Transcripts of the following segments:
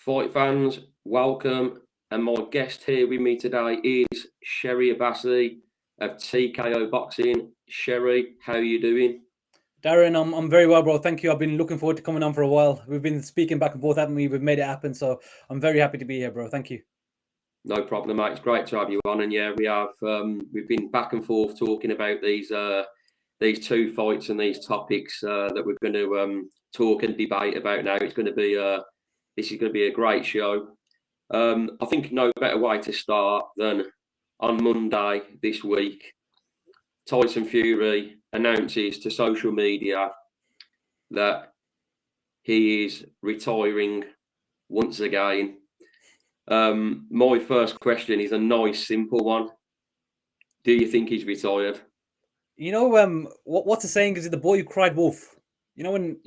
Fight fans, welcome. And my guest here with me today is Sherry Abassi of TKO Boxing. Sherry, how are you doing? Darren, I'm very well, bro. Thank you. I've been looking forward to coming on for a while. We've been speaking back and forth, haven't we? We've made it happen. So I'm very happy to be here, bro. Thank you. No problem, mate. It's great to have you on. And yeah, we have we've been back and forth talking about these two fights and these topics that we're going to talk and debate about now. It's going to be this is going to be a great show. I think no better way to start than on Monday this week. Tyson Fury announces to social media that he is retiring once again. My first question is a nice, simple one. Do you think he's retired? You know, what's the saying? Is it the boy who cried wolf? You know, when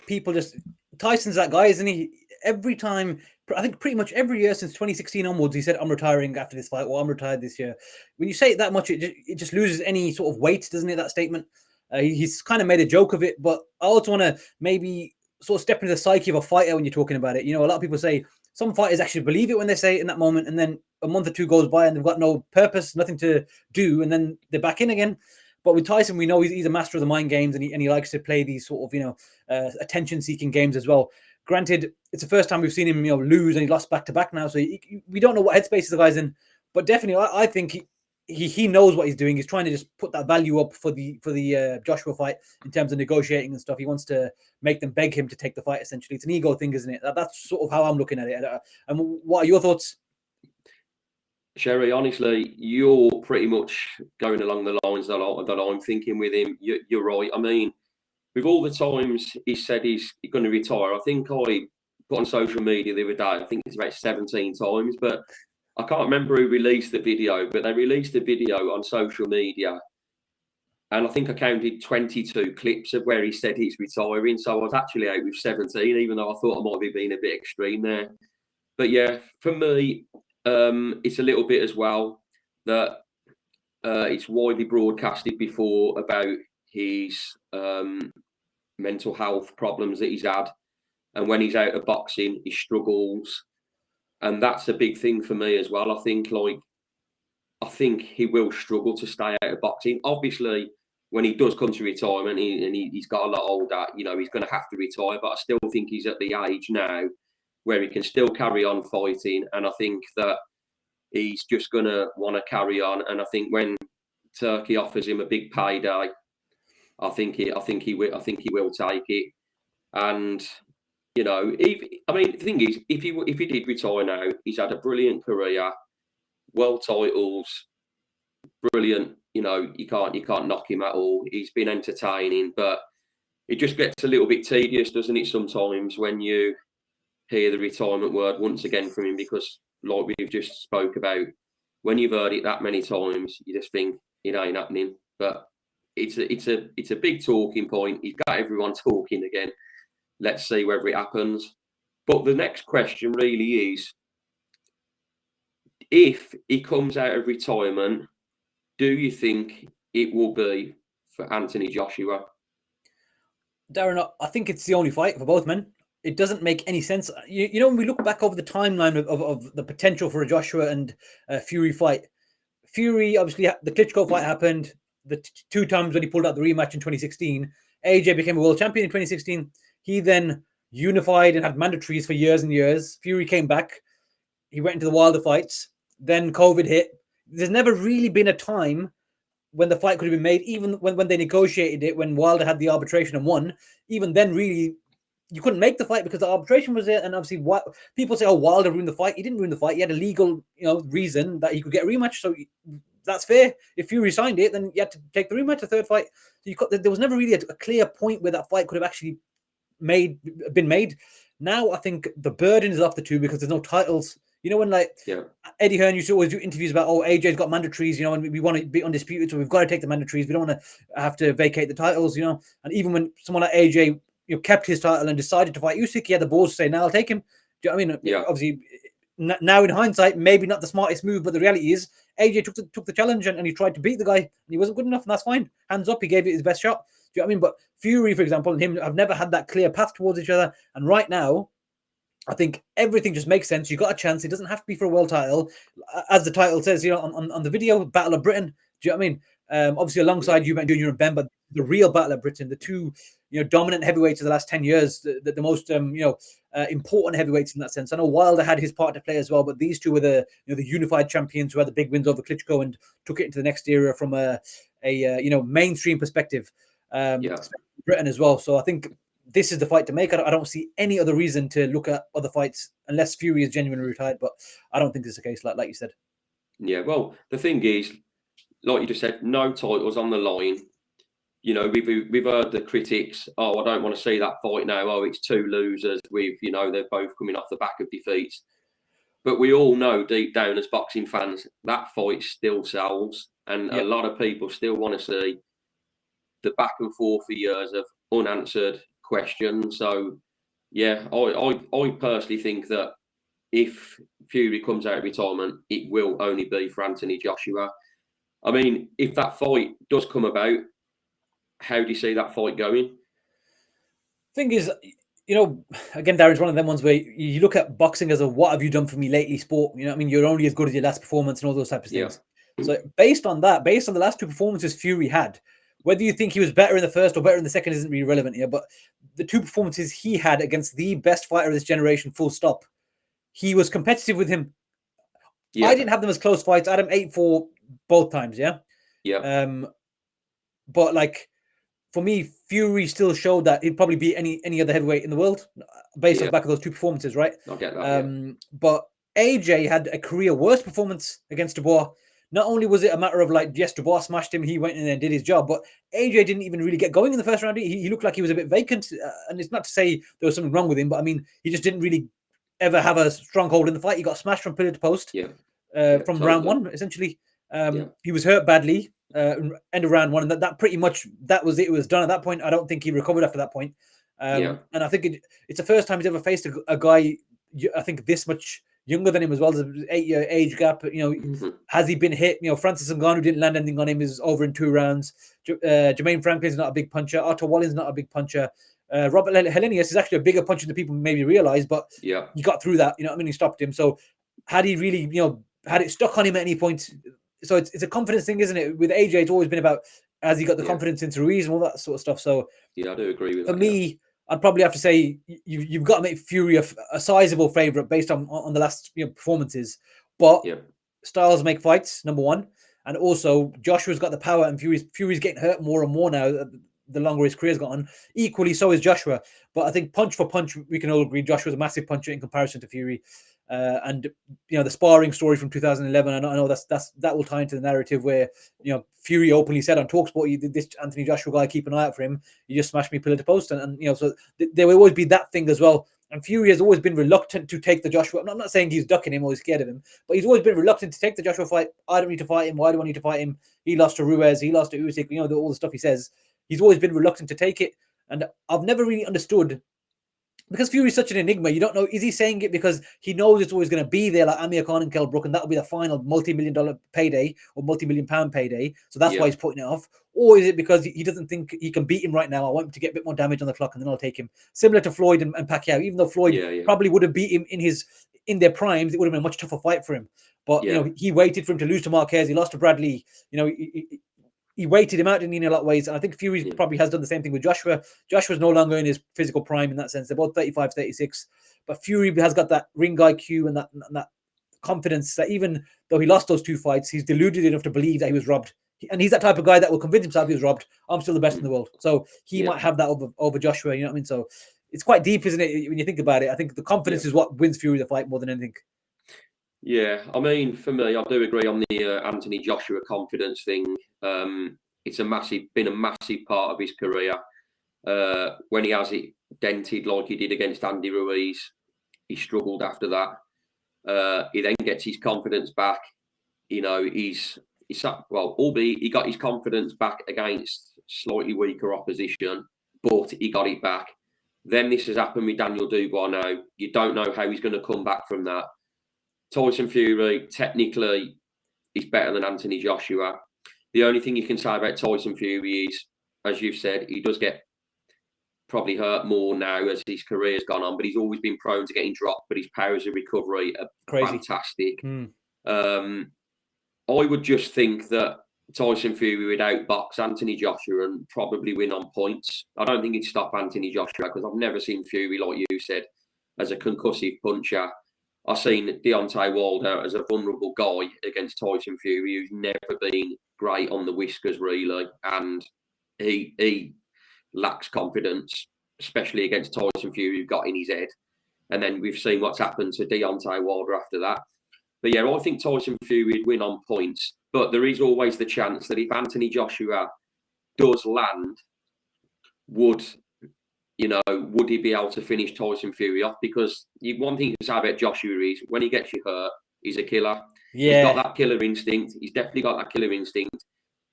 people just Tyson's that guy, isn't he? Every time, I think pretty much every year since 2016 onwards, he said, "I'm retiring after this fight," or "I'm retired this year." When you say it that much, it just loses any sort of weight, doesn't it? That statement. He's kind of made a joke of it, but I also want to maybe sort of step into the psyche of a fighter when you're talking about it. You know, a lot of people say some fighters actually believe it when they say it in that moment, and then a month or two goes by and they've got no purpose, nothing to do, and then they're back in again. But with Tyson, we know he's a master of the mind games, and he likes to play these sort of attention-seeking games as well. Granted, it's the first time we've seen him lose, and he lost back-to-back now, so we don't know what headspace the guy's in. But definitely, I think he knows what he's doing. He's trying to just put that value up for the Joshua fight in terms of negotiating and stuff. He wants to make them beg him to take the fight. Essentially, it's an ego thing, isn't it? That's sort of how I'm looking at it. And what are your thoughts? Sherry, honestly, you're pretty much going along the lines that I'm thinking with him. You're right. I mean, with all the times he said he's going to retire, I think I put on social media the other day, I think it's about 17 times, but I can't remember who released the video, but they released a video on social media. And I think I counted 22 clips of where he said he's retiring. So I was actually out with 17, even though I thought I might be being a bit extreme there. But yeah, for me, it's a little bit as well that it's widely broadcasted before about his mental health problems that he's had. And when he's out of boxing, he struggles. And that's a big thing for me as well. I think he will struggle to stay out of boxing. Obviously, when he does come to retirement and he's got a lot older, he's going to have to retire. But I still think he's at the age now where he can still carry on fighting. And I think that he's just going to want to carry on. And I think when Turkey offers him a big payday, I think he will take it. And the thing is, if he did retire now, he's had a brilliant career, world titles, brilliant. You can't knock him at all. He's been entertaining, but it just gets a little bit tedious, doesn't it? Sometimes when you hear the retirement word once again from him, because like we've just spoke about, when you've heard it that many times, you just think it ain't happening. But it's a big talking point. He's got everyone talking again. Let's see whether it happens. But the next question really is, if he comes out of retirement, do you think it will be for Anthony Joshua? Darren, I think it's the only fight for both men. It doesn't make any sense. When we look back over the timeline of the potential for a Joshua and Fury fight, Fury, obviously, the Klitschko fight happened. The two times when he pulled out the rematch in 2016, AJ became a world champion in 2016. He then unified and had mandatories for years and years. Fury came back. He went into the Wilder fights. Then COVID hit. There's never really been a time when the fight could have been made, even when they negotiated it, when Wilder had the arbitration and won. Even then, really, you couldn't make the fight because the arbitration was there. And obviously, people say, "Oh, Wilder ruined the fight." He didn't ruin the fight. He had a legal, reason that he could get a rematch. So that's fair. If Fury signed it, then you had to take the rematch, the third fight. So there was never really a clear point where that fight could have actually been made. Now I think the burden is off the two because there's no titles. When Eddie Hearn used to always do interviews about, AJ's got mandatories, and we want to be undisputed, so we've got to take the mandatories. We don't want to have to vacate the titles, And even when someone like AJ, kept his title and decided to fight Usyk, he had the balls to say, "Now I'll take him." Do you know what I mean? Yeah. Obviously, now in hindsight, maybe not the smartest move, but the reality is AJ took the challenge and he tried to beat the guy, and he wasn't good enough, and that's fine. Hands up, he gave it his best shot. Do you know what I mean? But Fury, for example, and him have never had that clear path towards each other, and right now, I think everything just makes sense. You got a chance. It doesn't have to be for a world title, as the title says, on the video, Battle of Britain. Do you know what I mean? Obviously, alongside Eubank Jr. and Benn, but the real Battle of Britain, the two dominant heavyweights of the last 10 years, the most important heavyweights in that sense. I know Wilder had his part to play as well, but these two were the the unified champions who had the big wins over Klitschko and took it into the next era from a mainstream perspective. Britain as well. So I think this is the fight to make. I don't see any other reason to look at other fights unless Fury is genuinely retired, but I don't think this is the case, like you said. Yeah, well, the thing is, like you just said, no titles on the line. We've heard the critics, oh, I don't want to see that fight now. Oh, it's two losers with, they're both coming off the back of defeats. But we all know deep down as boxing fans, that fight still sells. And a lot of people still want to see the back and forth for years of unanswered questions. So, yeah, I personally think that if Fury comes out of retirement, it will only be for Anthony Joshua. I mean, if that fight does come about, how do you see that fight going? Thing is, again, Darren's one of them ones where you look at boxing as a what have you done for me lately sport. You know what I mean? You're only as good as your last performance and all those types of things. So based on that, based on the last two performances Fury had, whether you think he was better in the first or better in the second isn't really relevant here, but the two performances he had against the best fighter of this generation, full stop, he was competitive with him. I didn't have them as close fights. I had him 8-4 both times, but like, for me, Fury still showed that he'd probably beat any other heavyweight in the world based on the back of those two performances, right? I'll get that. But AJ had a career worst performance against Dubois. Not only was it a matter of like, yes, Dubois smashed him, he went in there and did his job, but AJ didn't even really get going in the first round. He looked like he was a bit vacant. And it's not to say there was something wrong with him, but I mean, he just didn't really ever have a stronghold in the fight. He got smashed from pillar to post from round one, essentially. He was hurt badly. End of round one, and that pretty much that was it. It was done at that point. I don't think he recovered after that point. And I think it's the first time he's ever faced a guy, I think, this much younger than him, as well as an 8-year age gap. Has he been hit? Francis Ngannou didn't land anything on him, is over in 2 rounds. Jermaine Franklin's not a big puncher. Otto Wallin's not a big puncher. Robert Helenius is actually a bigger puncher than people maybe realize, but he got through that. He stopped him. So had he really, had it stuck on him at any point? So it's a confidence thing, isn't it? With AJ, it's always been about, has he got the confidence into Ruiz and all that sort of stuff. So I do agree with that. For me, I'd probably have to say you've got to make Fury a sizable favourite based on the last performances. But styles make fights, number one, and also Joshua's got the power, and Fury's getting hurt more and more now. The longer his career's gone on, equally so is Joshua. But I think punch for punch, we can all agree Joshua's a massive puncher in comparison to Fury. And the sparring story from 2011, I know that will tie into the narrative where Fury openly said on TalkSport, this Anthony Joshua guy, keep an eye out for him. He just smashed me pillar to post, and so there will always be that thing as well. And Fury has always been reluctant to take the Joshua. I'm not saying he's ducking him or he's scared of him, but he's always been reluctant to take the Joshua fight. I don't need to fight him. Why do I need to fight him? He lost to Ruiz. He lost to Usyk. All the stuff he says. He's always been reluctant to take it, and I've never really understood. Because Fury's such an enigma, you don't know, is he saying it because he knows it's always going to be there, like Amir Khan and Kell Brook, and that'll be the final multi-million-dollar payday or multi-million-pound payday, so that's why he's putting it off? Or is it because he doesn't think he can beat him right now? I want him to get a bit more damage on the clock, and then I'll take him. Similar to Floyd and Pacquiao, even though Floyd probably would have beat him in their primes, it would have been a much tougher fight for him. But he waited for him to lose to Marquez. He lost to Bradley. He waited him out in a lot of ways. And I think Fury probably has done the same thing with Joshua. Joshua's no longer in his physical prime in that sense. They're both 35, 36. But Fury has got that ring IQ and that confidence that even though he lost those 2 fights, he's deluded enough to believe that he was robbed. And he's that type of guy that will convince himself he was robbed. I'm still the best in the world. So he might have that over Joshua. You know what I mean? So it's quite deep, isn't it? When you think about it, I think the confidence is what wins Fury the fight more than anything. Yeah, I mean, for me, I do agree on the Anthony Joshua confidence thing. It's been a massive part of his career. When he has it dented like he did against Andy Ruiz, he struggled after that. He then gets his confidence back. Albeit he got his confidence back against slightly weaker opposition, but he got it back. Then this has happened with Daniel Dubois now. You don't know how he's going to come back from that. Tyson Fury, technically, is better than Anthony Joshua. The only thing you can say about Tyson Fury is, as you've said, he does get probably hurt more now as his career's gone on, but he's always been prone to getting dropped, but his powers of recovery are fantastic. I would just think that Tyson Fury would outbox Anthony Joshua and probably win on points. I don't think he'd stop Anthony Joshua because I've never seen Fury, like you said, as a concussive puncher. I've seen Deontay Wilder as a vulnerable guy against Tyson Fury, who's never been great on the whiskers, really. And he lacks confidence, especially against Tyson Fury, who got in his head. And then we've seen what's happened to Deontay Wilder after that. But yeah, I think Tyson Fury would win on points. But there is always the chance that if Anthony Joshua does land, would he be able to finish Tyson Fury off? Because one thing to say about Joshua is when he gets you hurt, he's a killer. Yeah. He's got that killer instinct. He's definitely got that killer instinct.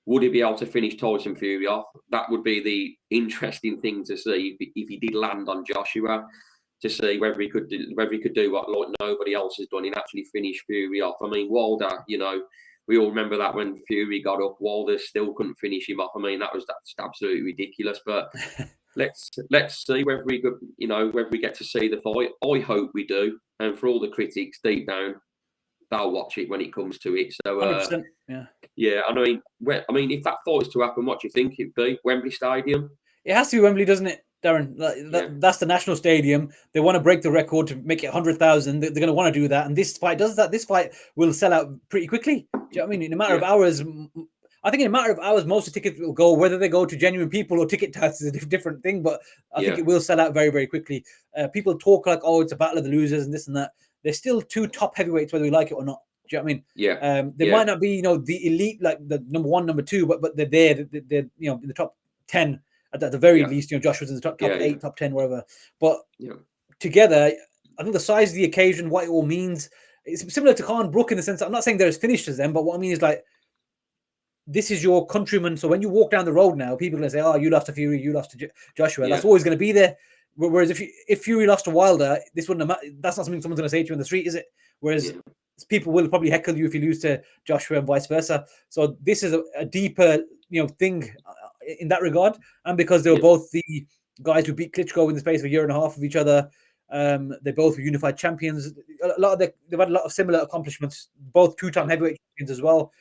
Would he be able to finish Tyson Fury off? That would be the interesting thing to see if he did land on Joshua, to see whether he could do what like nobody else has done and actually finish Fury off. I mean, Wilder, we all remember that when Fury got up, Wilder still couldn't finish him off. I mean, that's absolutely ridiculous. But let's see whether we could, whether we get to see the fight. I hope we do. And for all the critics deep down, they'll watch it when it comes to it. So yeah. I mean, if that fight is to happen, what do you think it'd be? Wembley Stadium? It has to be Wembley, doesn't it, Darren? That's the national stadium. They want to break the record to make it 100,000. They're going to want to do that. And this fight does that. This fight will sell out pretty quickly. Do you know what I mean? In a matter of hours, I think in a matter of hours, most of the tickets will go. Whether they go to genuine people or ticket touts is a different thing. But I think it will sell out very, very quickly. People talk like, oh, it's a battle of the losers and this and that. There's still two top heavyweights, whether we like it or not. Do you know what I mean? Yeah. They might not be, the elite, like the number one, number two, but they're there. They're in the top 10 at the very least. Joshua's in the top 8, top 10, whatever. But together, I think the size of the occasion, what it all means, it's similar to Khan Brook in the sense that I'm not saying they're as finished as them, but what I mean is like, this is your countryman. So when you walk down the road now, people are going to say, oh, you lost to Fury, you lost to Joshua. That's always going to be there. Whereas if Fury lost to Wilder, this wouldn't have mattered. That's not something someone's going to say to you in the street, is it? Whereas people will probably heckle you if you lose to Joshua and vice versa. So this is a deeper, thing in that regard. And because they were both the guys who beat Klitschko in the space of a year and a half of each other, they both were unified champions. They've had a lot of similar accomplishments, both two-time heavyweight champions as well.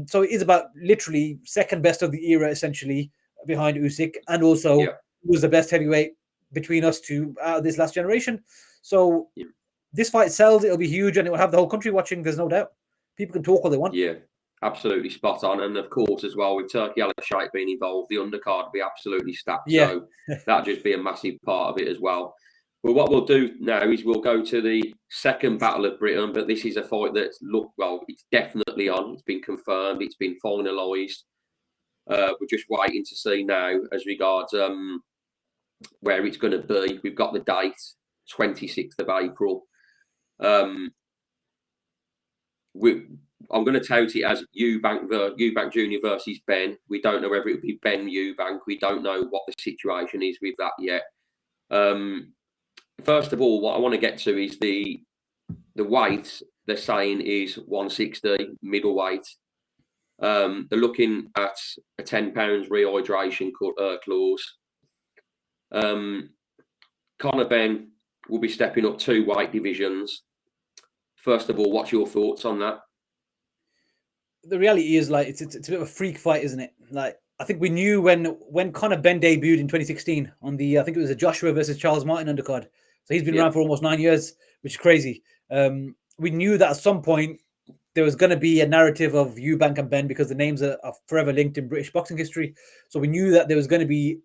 So it is about literally second best of the era, essentially, behind Usyk, and also who was the best heavyweight between us two out of this last generation. So this fight sells, it'll be huge, and it will have the whole country watching, there's no doubt. People can talk all they want. Yeah, absolutely spot on. And of course, as well, with Turkey Al-Sheikh being involved, the undercard will be absolutely stacked. So that'll just be a massive part of it as well. Well, what we'll do now is we'll go to the second Battle of Britain, but this is a fight that's it's definitely on. It's been confirmed. It's been finalised. We're just waiting to see now as regards where it's going to be. We've got the date, 26th of April. I'm going to tout it as Eubank Jr. versus Benn. We don't know whether it will be Benn Eubank. We don't know what the situation is with that yet. First of all, what I want to get to is the weight they're saying is 160 middleweight. They're looking at a £10 rehydration clause. Conor Benn will be stepping up 2 weight divisions. First of all, what's your thoughts on that? The reality is, like, it's a bit of a freak fight, isn't it? Like, I think we knew when Conor Benn debuted in 2016 on the, I think it was a Joshua versus Charles Martin undercard. So he's been around for almost 9 years, which is crazy. We knew that at some point there was going to be a narrative of Eubank and Benn because the names are forever linked in British boxing history. So we knew that there was going to be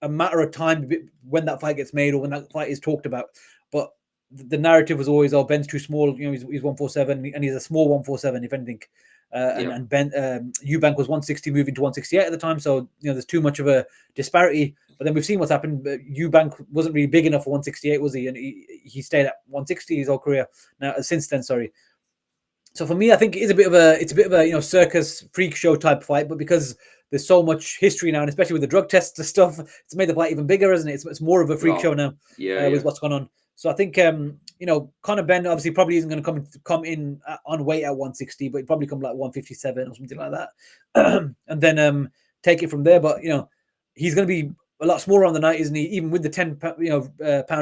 a matter of time when that fight gets made or when that fight is talked about. But the narrative was always, oh, Ben's too small. He's 147 and he's a small 147, if anything. And Benn, Eubank was 160 moving to 168 at the time. So, there's too much of a disparity. But then we've seen what's happened. Eubank wasn't really big enough for 168, was he? And he stayed at 160 his whole career. Now, since then, sorry. So for me, I think it's a bit of a circus freak show type fight. But because there's so much history now, and especially with the drug tests and stuff, it's made the fight even bigger, isn't it? It's more of a freak show now with what's going on. So I think, Conor Benn obviously probably isn't going to come in on weight at 160, but he'd probably come like 157 or something like that. And then take it from there. But, he's going to be a lot smaller on the night, isn't he? Even with the 10 pound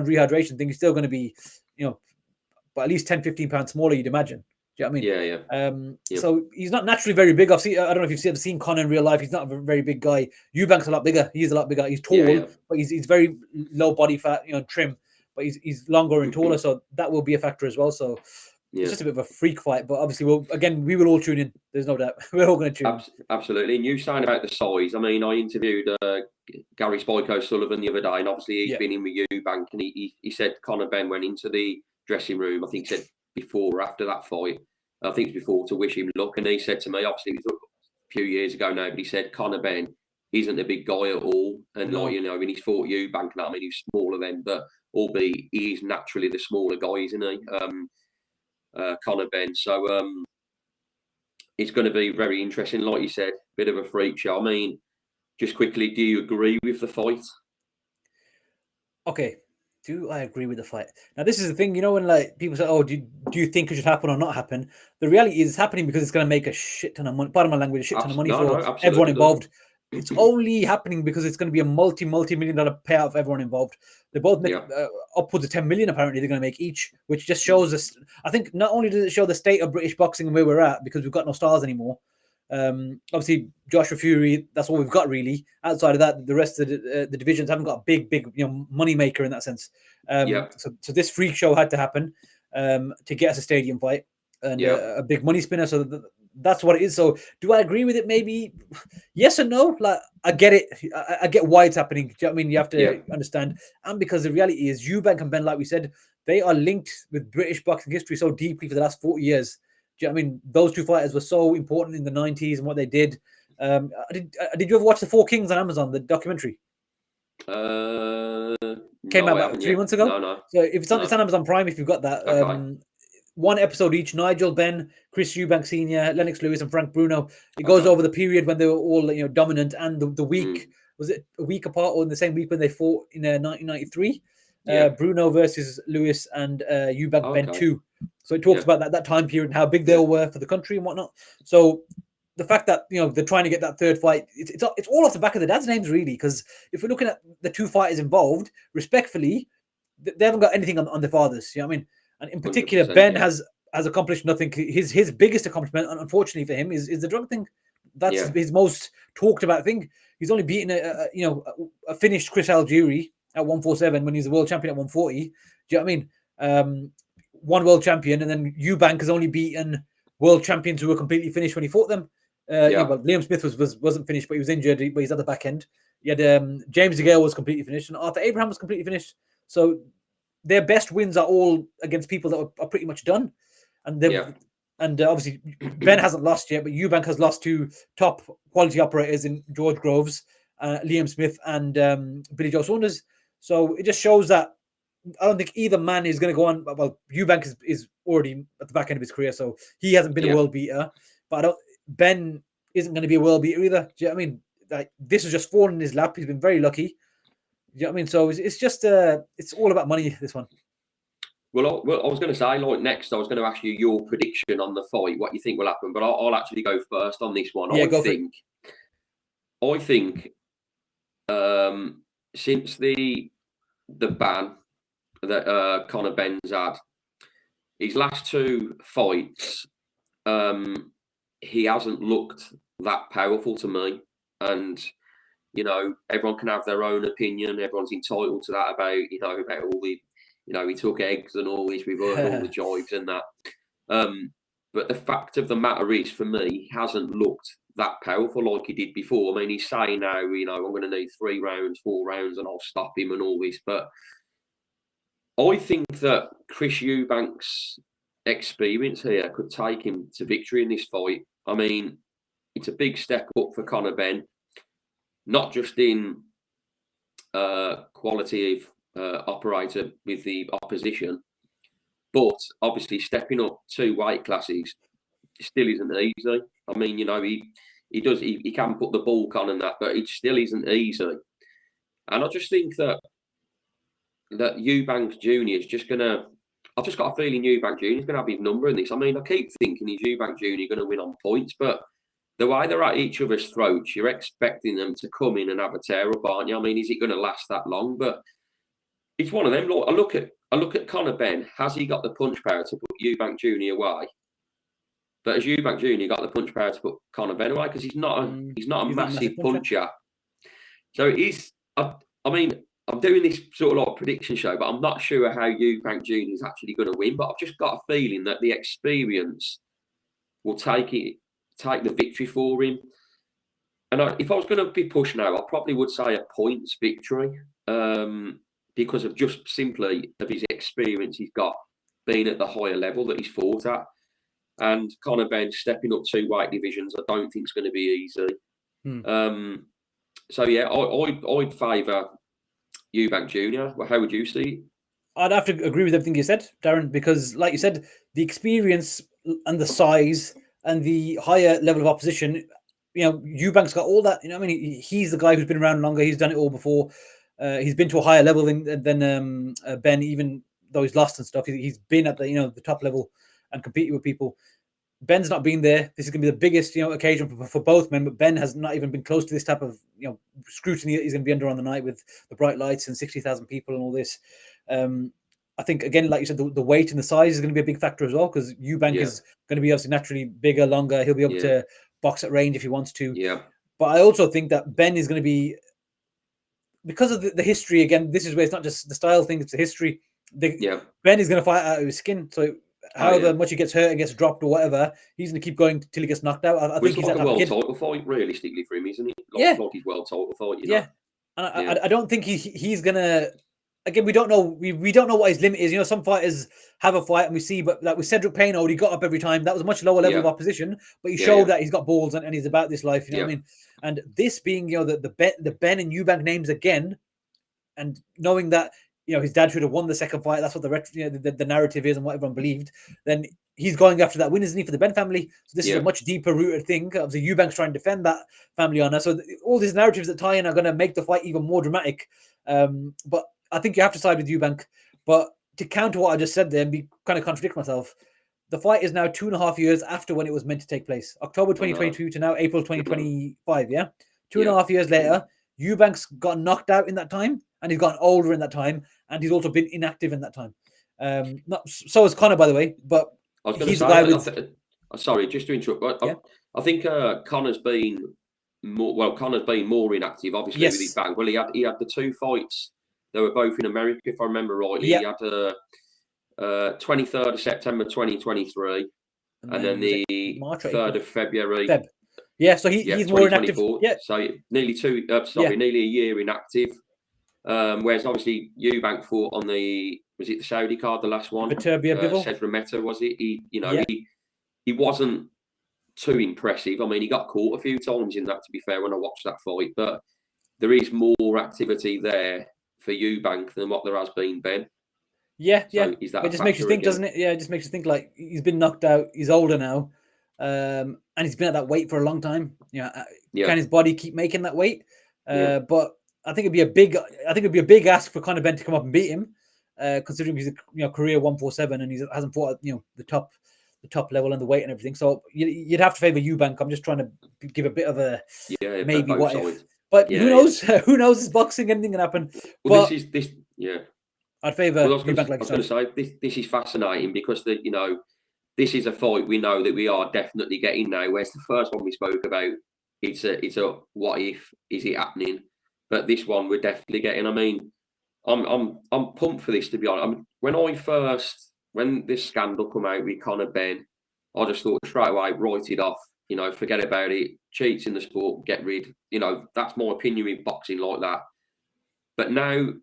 rehydration thing, he's still going to be, but at least 10, 15 pounds smaller, you'd imagine. Do you know what I mean? Yeah. Yep. So he's not naturally very big. I don't know if you've ever seen Conor in real life. He's not a very big guy. Eubank's a lot bigger. He's a lot bigger. He's tall, but he's very low body fat, trim, but he's longer and taller. So that will be a factor as well. So it's just a bit of a freak fight. But obviously, we will all tune in. There's no doubt. We're all going to tune in. Absolutely. And you saying about the size, I mean, I interviewed Gary Spike Sullivan the other day, and obviously he's been in with Eubank, and he said Conor Benn went into the dressing room, I think he said before or after that fight, I think it was before, to wish him luck, and he said to me, obviously it was a few years ago now, but he said Conor Benn isn't a big guy at all, and when he's fought Eubank now, I mean, he's smaller then, but albeit he is naturally the smaller guy, isn't he? Conor Benn. So it's going to be very interesting, like you said, bit of a freak show. I mean, just quickly, do you agree with the fight? Okay. Do I agree with the fight? Now, this is the thing, when like people say, "Oh, do you think it should happen or not happen?" The reality is it's happening because it's going to make a shit ton of money. Pardon my language, a shit ton of money for everyone involved. It's only happening because it's going to be a multi-million-dollar payout for everyone involved. They both make upwards of 10 million. Apparently, they're going to make each, which just shows us. I think not only does it show the state of British boxing and where we're at because we've got no stars anymore. Obviously, Joshua Fury, that's all we've got really. Outside of that, the rest of the divisions haven't got a big money maker in that sense. So this freak show had to happen to get us a stadium fight and a big money spinner. So that's what it is. So do I agree with it? Maybe yes and no. Like I get it. I get why it's happening. Do you know what I mean? You have to understand. And because the reality is Eubank and Benn, like we said, they are linked with British boxing history so deeply for the last 40 years. Do you know what I mean? Those two fighters were so important in the 90s and what they did. Did you ever watch The Four Kings on Amazon, the documentary? Came out about 3 months ago. No. So if it's on Amazon Prime, if you've got that. Okay. One episode each: Nigel Benn, Chris Eubank Sr., Lennox Lewis, and Frank Bruno. It goes over the period when they were all dominant, and the week was it a week apart or in the same week when they fought in 1993. Bruno versus Lewis and Eubank Benn 2. So it talks about that time period and how big they all were for the country and whatnot. So the fact that they're trying to get that third fight, it's all off the back of the dads' names really. Because if we're looking at the two fighters involved, respectfully, they haven't got anything on their fathers. You know what I mean? And in particular, Ben has accomplished nothing. His biggest accomplishment, unfortunately for him, is the drug thing. That's his most talked about thing. He's only beaten a finished Chris Algieri at 147 when he's a world champion at 140. Do you know what I mean? One world champion, and then Eubank has only beaten world champions who were completely finished when he fought them. Well, Liam Smith wasn't finished, but he was injured. But he's at the back end. He had James DeGale was completely finished, and Arthur Abraham was completely finished. So their best wins are all against people that are pretty much done. And and obviously Ben hasn't lost yet, but Eubank has lost to top quality operators in George Groves, Liam Smith, and Billy Joe Saunders. So it just shows that I don't think either man is going to go on. Well, Eubank is already at the back end of his career, so he hasn't been a world beater. But Ben isn't going to be a world beater either. Do you know what I mean? Like, this has just fallen in his lap. He's been very lucky. You know what I mean? So it's just it's all about money, this one. Well, I was going to say, like, next, I was going to ask you your prediction on the fight, what you think will happen, but I'll actually go first on this one. I think since the ban that Conor Benn's had, his last two fights, he hasn't looked that powerful to me. And everyone can have their own opinion. Everyone's entitled to that about all the, he took eggs and all this, we've heard all the jibes and that. But the fact of the matter is, for me, he hasn't looked that powerful like he did before. I mean, he's saying now, I'm going to need 3 rounds, 4 rounds, and I'll stop him and all this. But I think that Chris Eubank's experience here could take him to victory in this fight. I mean, it's a big step up for Conor Benn. Not just in quality of operator with the opposition, but obviously stepping up 2 weight classes still isn't easy. I mean, he can put the bulk on and that, but it still isn't easy. And I just think that Eubank Jr. is just gonna. I've just got a feeling Eubank Jr. is gonna have his number in this. I mean, I keep thinking is Eubank Jr. going to win on points, but the way they're at each other's throats, you're expecting them to come in and have a tear up, aren't you? I mean, is it going to last that long? But it's one of them. Look, I look at Conor Benn. Has he got the punch power to put Eubank Jr. away? But has Eubank Jr. got the punch power to put Conor Benn away? Because he's not a massive puncher. So I mean, I'm doing this sort of like prediction show, but I'm not sure how Eubank Jr. is actually going to win. But I've just got a feeling that the experience will take the victory for him. And if I was going to be pushed now, I probably would say a points victory, because of just simply of his experience he's got being at the higher level that he's fought at. And Conor Benn stepping up 2 weight divisions, I don't think it's going to be easy. So yeah, I'd favour Eubank Jr. Well, how would you see it? I'd have to agree with everything you said, Darren, because like you said, the experience and the size and the higher level of opposition, Eubank's got all that. I mean, he's the guy who's been around longer. He's done it all before. He's been to a higher level than Benn, even though he's lost and stuff. He's been at the top level and competing with people. Benn's not been there. This is going to be the biggest, occasion for both men. But Benn has not even been close to this type of, scrutiny that he's going to be under on the night with the bright lights and 60,000 people and all this. I think again, like you said, the weight and the size is going to be a big factor as well, because Eubank is going to be obviously naturally bigger, longer. He'll be able to box at range if he wants to. Yeah. But I also think that Benn is going to be, because of the history. Again, this is where it's not just the style thing; it's the history. Benn is going to fight out of his skin. So however much he gets hurt and gets dropped or whatever, he's going to keep going till he gets knocked out. I think he's like a world title fight, realistically, for him, isn't it? Like his world title fight. And I don't think he's going to. Again, we don't know. We don't know what his limit is. Some fighters have a fight and we see, but like with Cedric Payne, he got up every time. That was a much lower level of opposition, but he showed that he's got balls and he's about this life. You know what I mean? And this being, the Benn and Eubank names again, and knowing that his dad should have won the second fight. That's what the narrative is and what everyone believed. Then he's going after that win, isn't he, for the Benn family? So this is a much deeper rooted thing. Obviously, Eubank's trying to defend that family honor. So all these narratives that tie in are going to make the fight even more dramatic. But I think you have to side with Eubank. But to counter what I just said there and be kind of contradict myself, the fight is now 2.5 years after when it was meant to take place. October 2022 to now April 2025. Yeah, 2.5 years later, Eubank's got knocked out in that time, and he's gotten older in that time, and he's also been inactive in that time. So has Conor, by the way. But I was going to say, sorry, just to interrupt. I think Conor's been more inactive, obviously, with his bang. Well, he had the 2 fights. They were both in America, if I remember rightly. He had 23rd of September 2023, and then the 3rd of February. So he's more inactive. So nearly a year inactive. Whereas obviously Eubank fought on the Saudi card, the last one. Cedric Meta, was it? He wasn't too impressive. I mean, he got caught a few times in that, to be fair, when I watched that fight. But there is more activity there for Eubank than what there has been, Ben. It just makes you think, doesn't it? Yeah, it just makes you think, like, he's been knocked out, he's older now, and he's been at that weight for a long time. Can his body keep making that weight? But I think it'd be a big ask for Conor Benn to come up and beat him, considering he's a career 147 and he hasn't fought at the top level and the weight and everything. So you'd have to favour Eubank. I'm just trying to give a bit of a maybe what if. But who knows? Who knows? It's boxing. Anything can happen. Well, I'd favour Eubank. I was going to say this is fascinating because this is a fight we know that we are definitely getting now. Whereas the first one we spoke about, it's a what if, is it happening? But this one we're definitely getting. I mean, I'm pumped for this, to be honest. When this scandal come out with Conor Benn, I just thought straight away, write it off. Forget about it. Cheats in the sport, get rid. That's my opinion with boxing like that. But now,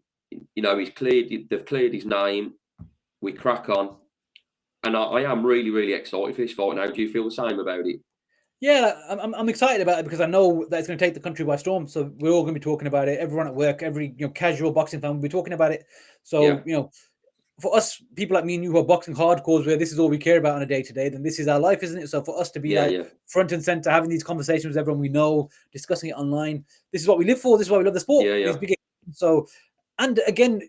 they've cleared his name. We crack on. And I am really, really excited for this fight now. Do you feel the same about it? Yeah, I'm excited about it because I know that it's going to take the country by storm. So we're all going to be talking about it. Everyone at work, every casual boxing fan will be talking about it. So, for us, people like me and you who are boxing hardcores, where this is all we care about on a day-to-day, then this is our life, isn't it? So for us to be front and center, having these conversations with everyone we know, discussing it online, this is what we live for. This is why we love the sport. These big. So, and again,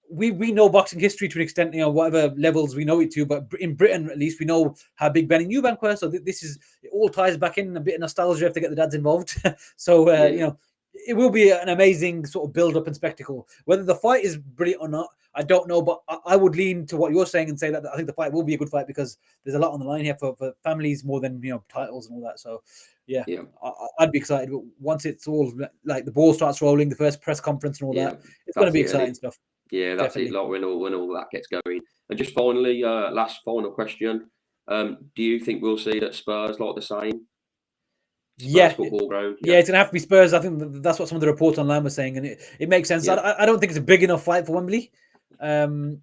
we know boxing history to an extent, whatever levels we know it to, but in Britain at least we know how big Benn and Eubank were. So this is, it all ties back in, a bit of nostalgia if they get the dads involved. So it will be an amazing sort of build up and spectacle. Whether the fight is brilliant or not, I don't know, but I would lean to what you're saying and say that I think the fight will be a good fight because there's a lot on the line here for families more than titles and all that. So yeah. I'd be excited. But once it's all like the ball starts rolling, the first press conference and all that, it's going to be exciting stuff. Yeah, that's definitely. It. Like when all that gets going. And just finally, final question: do you think we'll see that Spurs like the same? Spurs football ground. Yeah, it's gonna have to be Spurs. I think that's what some of the reports online were saying, and it makes sense. I don't think it's a big enough fight for Wembley. You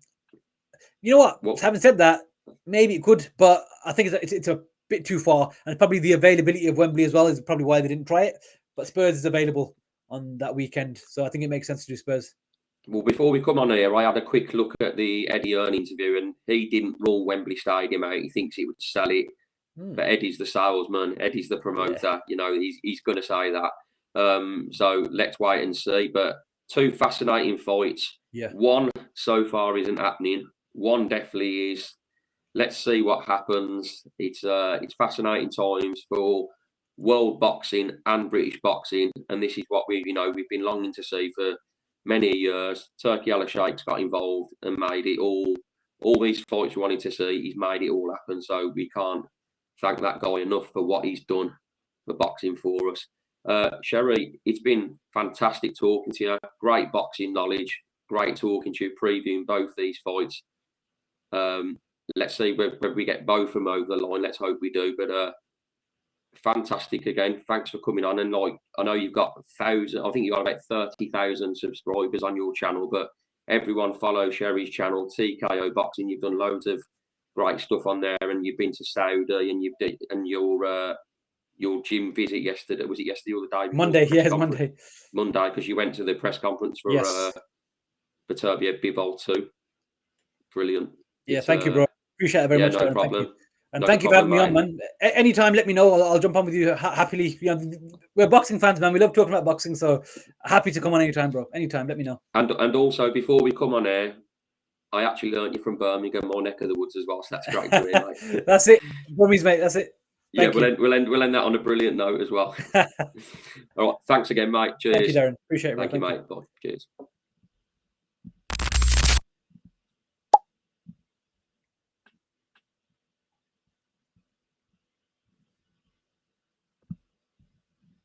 know what? Having said that, maybe it could, but I think it's a bit too far, and probably the availability of Wembley as well is probably why they didn't try it. But Spurs is available on that weekend, so I think it makes sense to do Spurs. Well, before we come on here, I had a quick look at the Eddie Hearn interview, and he didn't rule Wembley Stadium out. He thinks he would sell it, but Eddie's the salesman, Eddie's the promoter. He's going to say that. So let's wait and see. But two fascinating fights. One so far isn't happening. One definitely is. Let's see what happens. It's fascinating times for world boxing and British boxing, and this is what we've been longing to see for many years. Turki Al Sheikh's got involved and made it all these fights we wanted to see. He's made it all happen. So we can't thank that guy enough for what he's done for boxing for us. Sherry, it's been fantastic talking to you. Great boxing knowledge. Great talking to you, previewing both these fights. Let's see whether we get both of them over the line. Let's hope we do. But fantastic again. Thanks for coming on. And I know you've got thousands. I think you've got about 30,000 subscribers on your channel. But everyone follow Sherry's channel, TKO Boxing. You've done loads of great stuff on there, and you've been to Saudi, and your gym visit yesterday. Was it yesterday or the day before? Monday. Yeah, it's Monday. Monday, because you went to the press conference for Viterbi Bivol 2. Brilliant. Yeah, thank you, bro. Appreciate it very much. No problem. And thank you for having me on, man. Anytime, let me know. I'll jump on with you happily. We're boxing fans, man. We love talking about boxing, so happy to come on anytime, bro. Anytime, let me know. And also, before we come on air, I actually learned you from Birmingham, my neck of the woods as well. So that's great to hear, mate. That's it, Brummies, mate. That's it. We'll end that on a brilliant note as well. All right, thanks again, mate. Cheers. Thank you, Darren. Appreciate it. Thank you, mate. Bye. Cheers.